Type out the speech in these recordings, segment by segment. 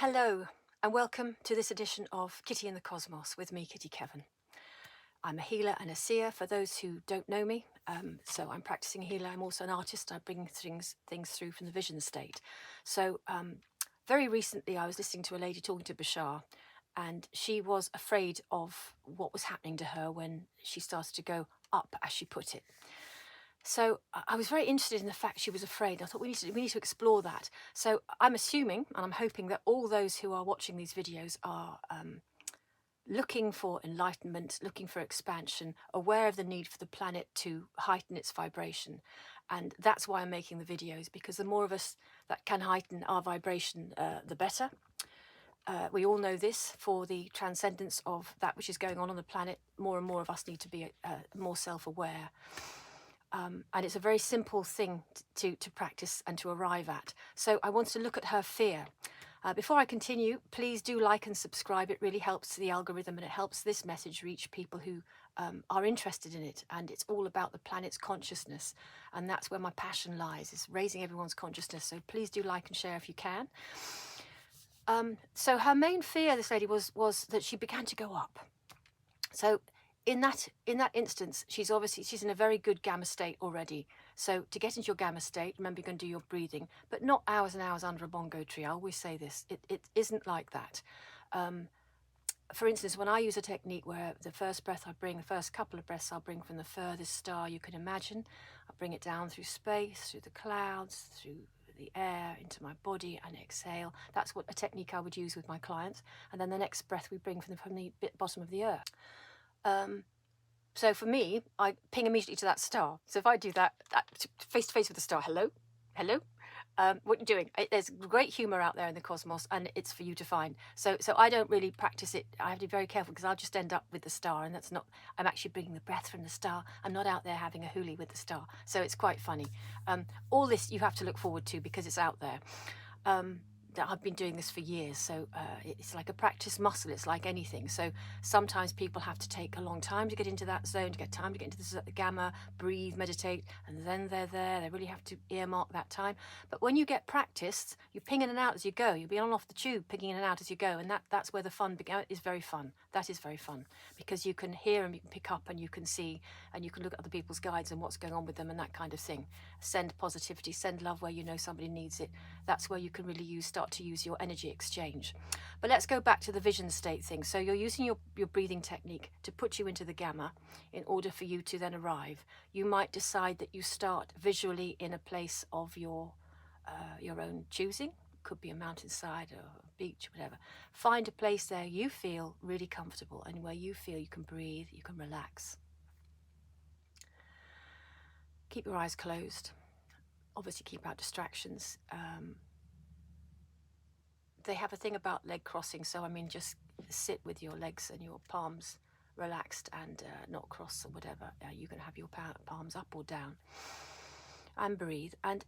Hello, and welcome to this edition of Kitty in the Cosmos with me, Kitty Kevin. I'm a healer and a seer for those who don't know me. So I'm practicing healer. I'm also an artist. I bring things through from the vision state. So very recently, I was listening to a lady talking to Bashar, and she was afraid of what was happening to her when she started to go up, as she put it. So I was very interested in the fact she was afraid. I thought we need to explore that. So I'm assuming and I'm hoping that all those who are watching these videos are looking for enlightenment, looking for expansion, aware of the need for the planet to heighten its vibration. And that's why I'm making the videos, because the more of us that can heighten our vibration, the better. We all know this. For the transcendence of that which is going on the planet, more and more of us need to be more self-aware. And it's a very simple thing to practice and to arrive at. So I want to look at her fear. Before I continue, please do like and subscribe. It really helps the algorithm, and it helps this message reach people who are interested in it. And it's all about the planet's consciousness. And that's where my passion lies, is raising everyone's consciousness. So please do like and share if you can. So her main fear, this lady, was that she began to go up. So in that instance, she's in a very good gamma state already. So to get into your gamma state, remember, you're going to do your breathing, but not hours and hours under a bongo tree. I always say this, it isn't like that. For instance, when I use a technique where the first breath I bring, the first couple of breaths I'll bring from the furthest star you can imagine, I bring it down through space, through the clouds, through the air, into my body, and exhale. That's what a technique I would use with my clients. And then the next breath we bring from the bottom of the earth. So for me, I ping immediately to that star. So if I do that face to face with the star, hello, hello, what are you doing? There's great humor out there in the cosmos, and it's for you to find. So I don't really practice it. I have to be very careful, because I'll just end up with the star, and that's not. I'm actually bringing the breath from the star. I'm not out there having a hoolie with the star. So it's quite funny. All this you have to look forward to, because it's out there. I've been doing this for years, so it's like a practice muscle. It's like anything. So sometimes people have to take a long time to get into that zone, to get time to get into the gamma, breathe, meditate, and then they're there. They really have to earmark that time. But when you get practiced, you ping in and out as you go. You'll be on and off the tube, pinging in and out as you go, and that's where the fun begins. It's very fun. That is very fun, because you can hear and you can pick up and you can see and you can look at other people's guides and what's going on with them and that kind of thing. Send positivity, send love where you know somebody needs it. That's where you can really start to use your energy exchange. But let's go back to the vision state thing. So you're using your breathing technique to put you into the gamma in order for you to then arrive. You might decide that you start visually in a place of your own choosing. Could be a mountainside or a beach, whatever. Find a place there you feel really comfortable and where you feel you can breathe, you can relax. Keep your eyes closed. Obviously keep out distractions. They have a thing about leg crossing, so I mean, just sit with your legs and your palms relaxed and not cross or whatever. You can have your palms up or down and breathe. And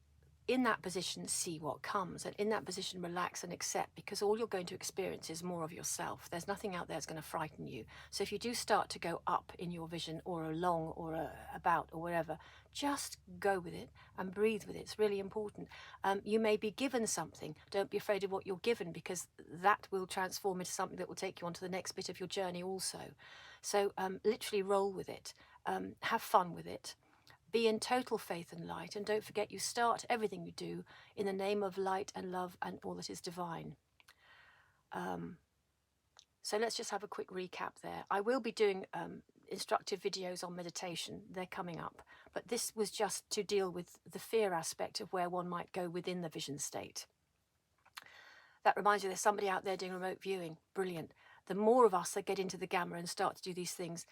in that position, see what comes. And in that position, relax and accept, because all you're going to experience is more of yourself. There's nothing out there that's going to frighten you. So if you do start to go up in your vision, or along, or about, or wherever, just go with it and breathe with it. It's really important. You may be given something. Don't be afraid of what you're given, because that will transform into something that will take you on to the next bit of your journey also. So literally roll with it. Have fun with it. Be in total faith and light, and don't forget, you start everything you do in the name of light and love and all that is divine. So let's just have a quick recap there. I will be doing instructive videos on meditation. They're coming up. But this was just to deal with the fear aspect of where one might go within the vision state. That reminds you, there's somebody out there doing remote viewing. Brilliant. The more of us that get into the gamma and start to do these things,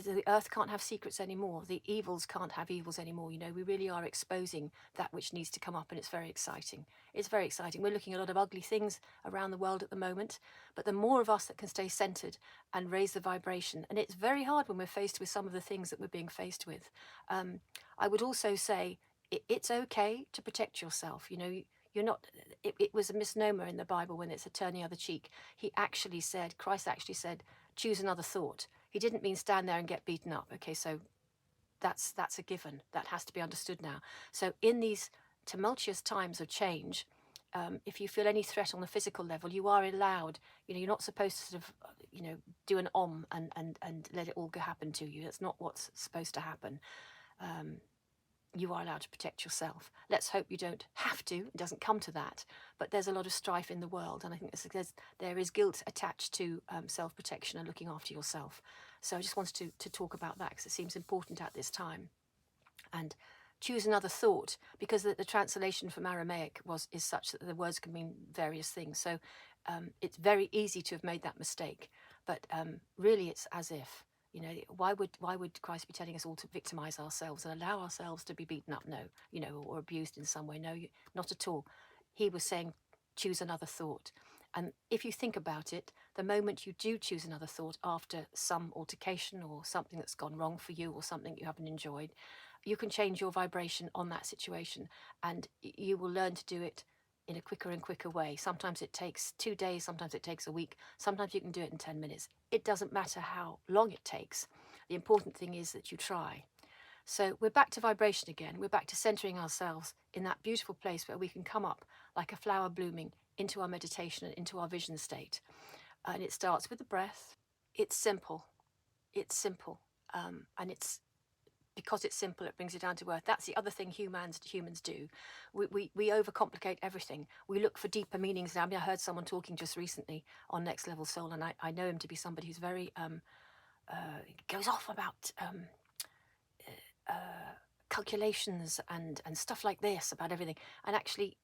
the earth can't have secrets anymore. The evils can't have evils anymore. You know, we really are exposing that which needs to come up, and it's very exciting. It's very exciting. We're looking at a lot of ugly things around the world at the moment, but the more of us that can stay centered and raise the vibration, and it's very hard when we're faced with some of the things that we're being faced with. I would also say it's okay to protect yourself. You know, you're not, it was a misnomer in the Bible when it's a turn the other cheek. Christ actually said, choose another thought. He didn't mean stand there and get beaten up. Okay, so that's a given. That has to be understood now. So in these tumultuous times of change, if you feel any threat on the physical level, you are allowed, you're not supposed to sort of, do an and let it all happen to you. That's not what's supposed to happen. You are allowed to protect yourself. Let's hope you don't have to. It doesn't come to that. But there's a lot of strife in the world, and I think there is guilt attached to self-protection and looking after yourself. So I just wanted to talk about that because it seems important at this time. And choose another thought, because the translation from Aramaic is such that the words can mean various things. So it's very easy to have made that mistake. But really, it's as if, why would Christ be telling us all to victimize ourselves and allow ourselves to be beaten up? No, or abused in some way. No, not at all. He was saying, choose another thought. And if you think about it, the moment you do choose another thought after some altercation or something that's gone wrong for you or something you haven't enjoyed, you can change your vibration on that situation, and you will learn to do it in a quicker and quicker way. Sometimes it takes 2 days, sometimes it takes a week, sometimes you can do it in 10 minutes. It doesn't matter how long it takes. The important thing is that you try. So we're back to vibration again. We're back to centering ourselves in that beautiful place where we can come up like a flower blooming into our meditation and into our vision state. And it starts with the breath. It's simple. It's simple. And it's because it's simple, it brings it down to earth. That's the other thing humans do. We overcomplicate everything. We look for deeper meanings. I heard someone talking just recently on Next Level Soul, and I know him to be somebody who's very goes off about calculations and stuff like this about everything. And actually,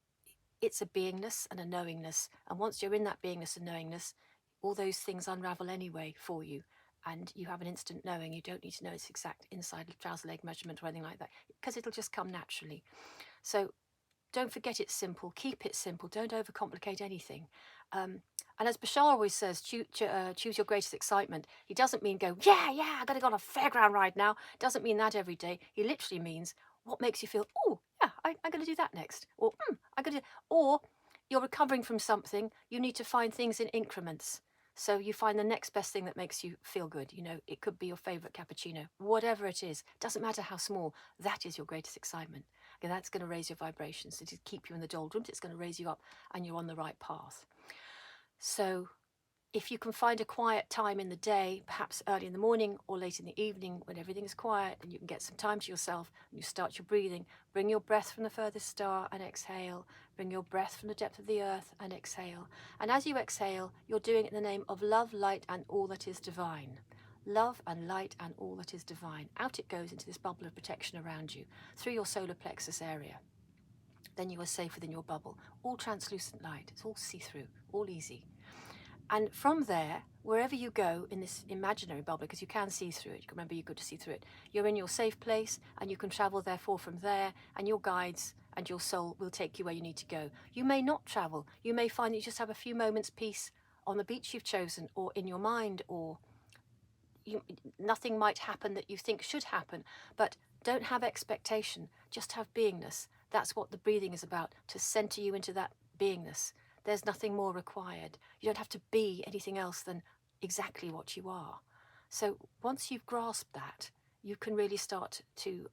it's a beingness and a knowingness. And once you're in that beingness and knowingness, all those things unravel anyway for you. And you have an instant knowing. You don't need to know its exact inside trouser leg measurement or anything like that, because it'll just come naturally. So don't forget it's simple. Keep it simple. Don't overcomplicate anything. And as Bashar always says, choose your greatest excitement. He doesn't mean go, I'm going to go on a fairground ride now. Doesn't mean that every day. He literally means what makes you feel, oh, yeah, I'm going to do that next. Or, or you're recovering from something. You need to find things in increments. So you find the next best thing that makes you feel good. It could be your favorite cappuccino, whatever it is. Doesn't matter how small. That is your greatest excitement. Okay, that's going to raise your vibrations. So to keep you in the doldrums, it's going to raise you up, and you're on the right path. So if you can find a quiet time in the day, perhaps early in the morning or late in the evening when everything is quiet and you can get some time to yourself and you start your breathing, bring your breath from the furthest star and exhale. Bring your breath from the depth of the earth and exhale. And as you exhale, you're doing it in the name of love, light, and all that is divine. Love and light and all that is divine. Out it goes into this bubble of protection around you through your solar plexus area. Then you are safe within your bubble. All translucent light. It's all see-through, all easy. And from there, wherever you go in this imaginary bubble, because you can see through it, you can remember you're good to see through it, you're in your safe place, and you can travel therefore from there, and your guides and your soul will take you where you need to go. You may not travel. You may find that you just have a few moments peace on the beach you've chosen, or in your mind, or nothing might happen that you think should happen. But don't have expectation. Just have beingness. That's what the breathing is about, to center you into that beingness. There's nothing more required. You don't have to be anything else than exactly what you are. So once you've grasped that, you can really start to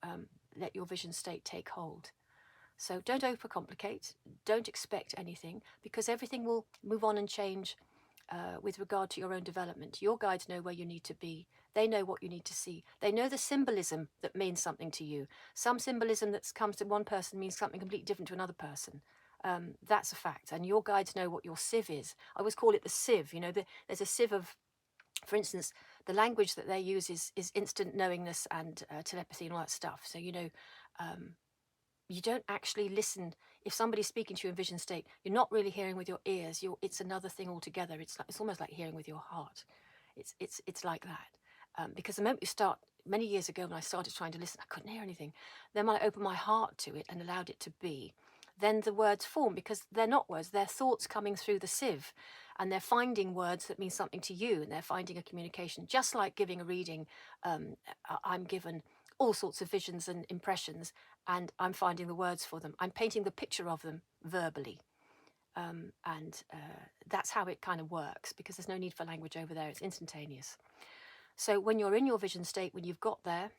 let your vision state take hold. So don't overcomplicate. Don't expect anything, because everything will move on and change with regard to your own development. Your guides know where you need to be. They know what you need to see. They know the symbolism that means something to you. Some symbolism that comes to one person means something completely different to another person. That's a fact. And your guides know what your sieve is. I always call it the sieve. There's a sieve of, for instance, the language that they use is instant knowingness and telepathy and all that stuff. So, you don't actually listen. If somebody's speaking to you in vision state, you're not really hearing with your ears. It's another thing altogether. It's almost like hearing with your heart. It's like that. Because the moment you start, many years ago when I started trying to listen, I couldn't hear anything. Then when I opened my heart to it and allowed it to be, then the words form, because they're not words, they're thoughts coming through the sieve, and they're finding words that mean something to you, and they're finding a communication. Just like giving a reading, I'm given all sorts of visions and impressions, and I'm finding the words for them. I'm painting the picture of them verbally. And that's how it kind of works, because there's no need for language over there. It's instantaneous. So when you're in your vision state, when you've got there,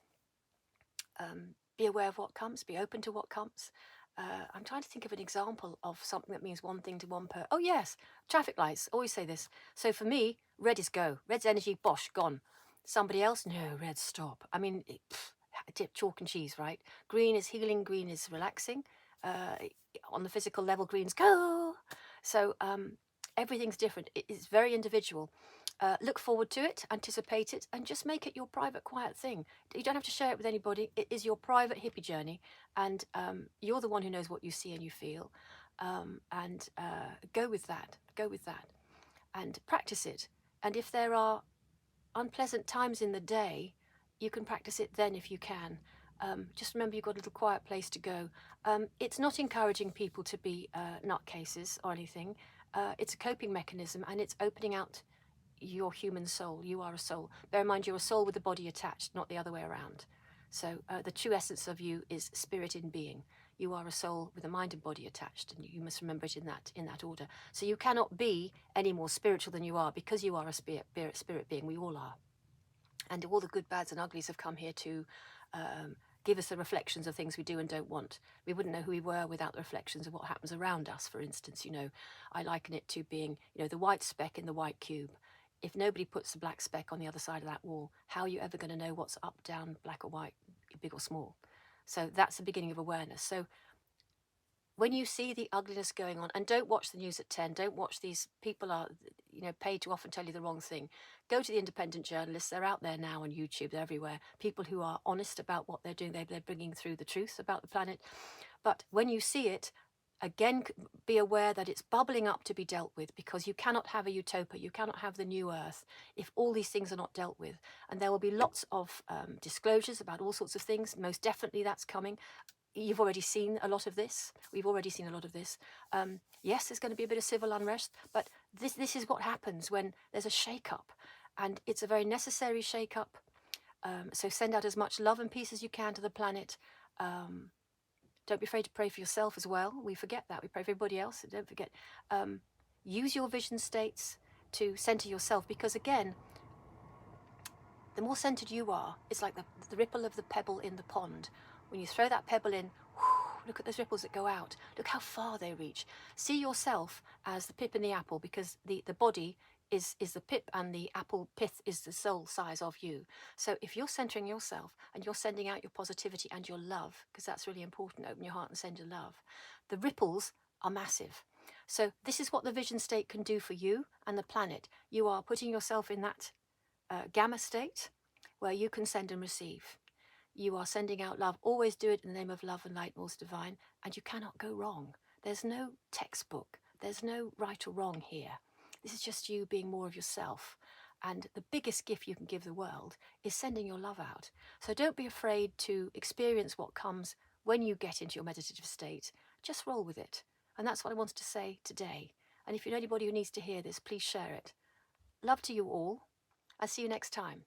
be aware of what comes, be open to what comes, I'm trying to think of an example of something that means one thing to one person. Oh, yes, traffic lights. Always say this. So for me, red is go. Red's energy, bosh, gone. Somebody else, no, red, stop. I mean, dip, chalk and cheese, right? Green is healing, green is relaxing. Uh, on the physical level, green's go. So everything's different. It's very individual. Look forward to it, anticipate it, and just make it your private, quiet thing. You don't have to share it with anybody. It is your private hippie journey, and you're the one who knows what you see and you feel. And go with that. Go with that, and practice it. And if there are unpleasant times in the day, you can practice it then if you can. Just remember you've got a little quiet place to go. It's not encouraging people to be nutcases or anything. It's a coping mechanism, and it's opening out your human soul. You are a soul. Bear in mind, you're a soul with a body attached, not the other way around. So the true essence of you is spirit in being. You are a soul with a mind and body attached, and you must remember it in that order. So you cannot be any more spiritual than you are, because you are a spirit being. We all are. And all the good, bads, and uglies have come here to give us the reflections of things we do and don't want. We wouldn't know who we were without the reflections of what happens around us. For instance, I liken it to being, the white speck in the white cube. If nobody puts a black speck on the other side of that wall, how are you ever going to know what's up, down, black or white, big or small? So that's the beginning of awareness. So when you see the ugliness going on, and don't watch the news at 10, don't watch these people are, paid to often tell you the wrong thing. Go to the independent journalists. They're out there now on YouTube, they're everywhere. People who are honest about what they're doing, they're bringing through the truth about the planet. But when you see it, again, be aware that it's bubbling up to be dealt with, because you cannot have a utopia, you cannot have the new earth if all these things are not dealt with. And there will be lots of disclosures about all sorts of things. Most definitely that's coming. You've already seen a lot of this. We've already seen a lot of this. Yes, there's going to be a bit of civil unrest, but this is what happens when there's a shake-up, and it's a very necessary shake-up. So send out as much love and peace as you can to the planet. Don't be afraid to pray for yourself as well. We forget that. We pray for everybody else. So don't forget. Use your vision states to center yourself, because again, the more centered you are, it's like the ripple of the pebble in the pond. When you throw that pebble in, look at those ripples that go out. Look how far they reach. See yourself as the pip in the apple, because the body is the pip, and the apple pith is the soul size of you. So if you're centering yourself and you're sending out your positivity and your love, because that's really important, open your heart and send your love, the ripples are massive. So this is what the vision state can do for you and the planet. You are putting yourself in that gamma state where you can send and receive. You are sending out love. Always do it in the name of love and light, most divine, and you cannot go wrong. There's no textbook. There's no right or wrong here. This is just you being more of yourself. And the biggest gift you can give the world is sending your love out. So don't be afraid to experience what comes when you get into your meditative state. Just roll with it. And that's what I wanted to say today. And if you know anybody who needs to hear this, please share it. Love to you all. I'll see you next time.